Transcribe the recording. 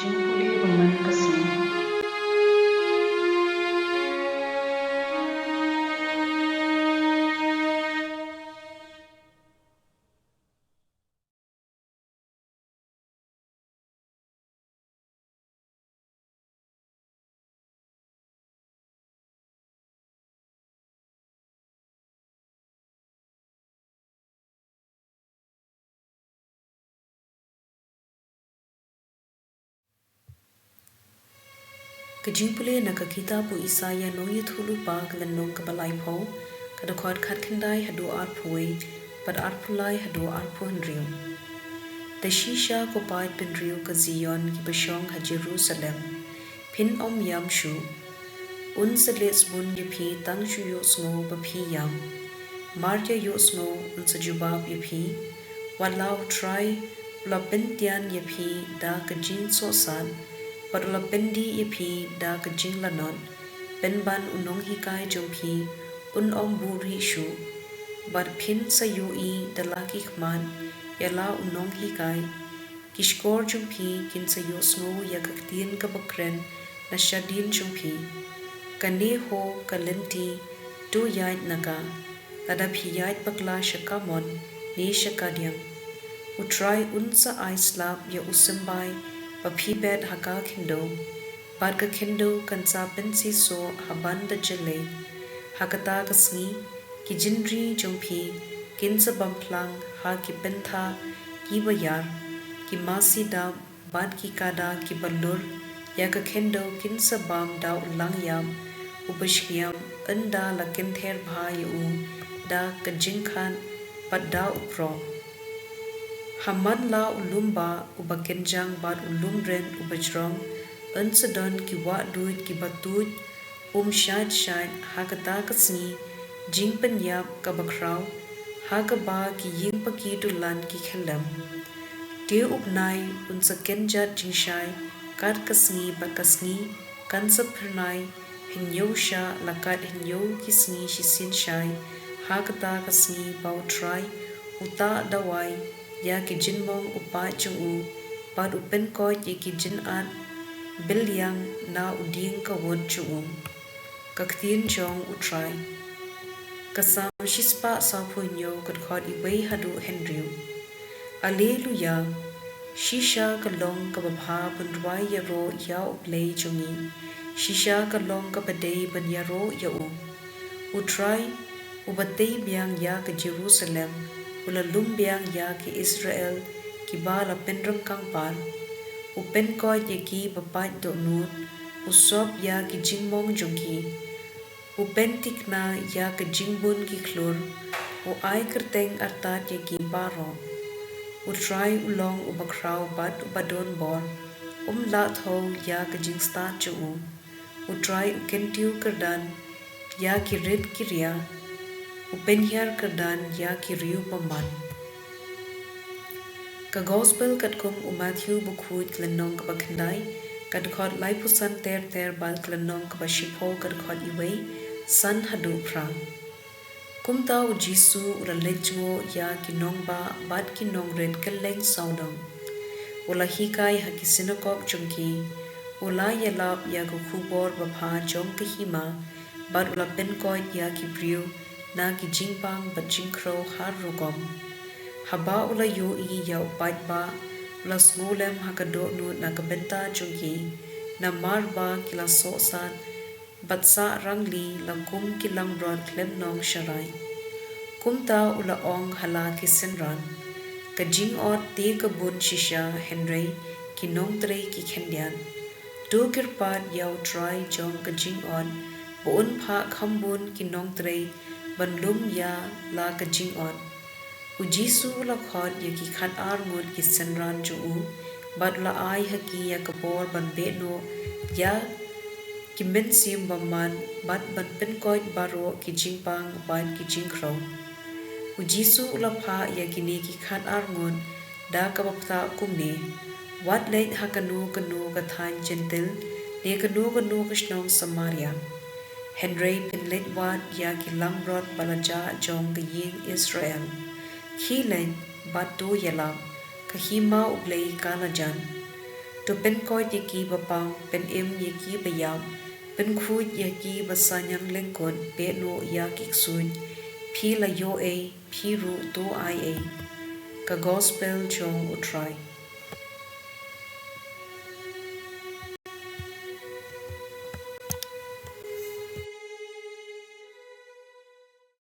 jingpule beman kasih. Kajingpule na kakita po isaya no yithulu pa glanong kabalay po, kadakot katkandai hadu arpuwe, pad arpulay hadu arpuhan riyo. Tashisha ko paid pin riyo ka Zion ki basyong ha Jerusalem, pin om yam shu, un sa lesbun yipi tang shu yos ngo bapi yam, marja yos ngo un sa jubab yipi, walau try ula bintian yipi da kajing sosan, padula pendi yipi da kajing lanon, penban unong hikai jompi, un om buri shu, bad pin sa yui da laki kman, yala unong hikai, kishkor jompi kin sa yosmo ya ktien ka bakren na shadin jompi, kane ho kalenti do yait naga, kada piyait bakla shakamon ni shakadyang, utrai unsa aislap ya usimbay, papibed haka kendo, bad ka kendo kan sa pensi so haban da jale, hakata kasngi, ki jinri jompi, kin sa bamplang ha ki bentha, ki bayar, ki masi da bad ki kada ki balur, ya ka kendo kin sa bam da ulang yam, ubashkiyam, enda la kinther bhai da ka jingkhan, pad da upro. Haman la ulumba uba kenjang bad ulumren ubajrong unsadon ki wa duit ki batut shad hakata kasni jingpen yap ka bakraw hakaba ki yingpa ki dulan ki khelam te upnai unsa kenjat jingshai kat kasni ba kasni kansa phirnai hinyo sha lakat hinyo kisni shisin shai hakata kasni bau try uta dawai ya ki jinmong upa chung pad upen ko ye ki jin at bilyang na uding ka wod chung kaktien jong utrai kasam shispa sa punyo kat khod iway hadu henryu alleluya shisha kalong ka babha bandwai ya ro ya Blei chungi shisha kalong ka badei ban ya ro ya utrai ubatei biang ya ka Jerusalem ula lumbiang ya ki Israel ki bala penrang kangpar upen ko ye ki bapat do nut usop ya ki jingmong jongki upen tikna ya ki jingbun ki klur u ai kerteng artat ye ki baro utrai ulong ubakraw bad ubadon bor la tho ya ki jingsta chu utrai ukentiu kerdan ya ki red kirya upenyar kerdan ya ki riu paman. Ka gospel kat kum Matthew bukhut klenong ka bakhandai kat khot lai pusan ter bal klenong ka bashipo kat khot iway san hadu pra. Kum ta u Jisu ula lechgo ya ki nong ba bad ki nong red keleng saudong. Ula hikai haki sinagog chungki ula yalap ya ku kubor bapha jong ka hima bad ula penkoit ya ki briu na ki jingpang ba jingkro har rogom. Haba ula yo i ya upat ba ula smulem hakado nu na kabenta jungki na marba kila sosan batsa rangli la kum kilang brod klem nong sharai. Kumta ula ong hala ki senran ka jing ot te kabun shisha henry ki nong tre ki khendian. Do kirpat yaw try jong ka jing ot buon pa khambun ki nong tre banlum ya la ka jing on. Ujisu la khot ya ki khat ar ngot ki senran ju bad la ai haki ya kabor ban be no ya ki men sim baman bad ban pen koit baro ki jingpang bad ki jingkro. Ujisu la pha ya ki ne ki khat ar ngot da ka bapta kumne wat leit hakanu kanu ka than gentil ne kanu krishnong Samaria. Henry pinlet wat ya ki lambrot balaja jong ka ying Israel. Khilen bat do yalam kahima ublei kalajan. Tu pen koi ye ki bapang, pen ye ki bayam, pen khu ye ki basanyang lengkon, pe no ya kiksun, pi la yo phi ru to ai ka gospel chong utrai.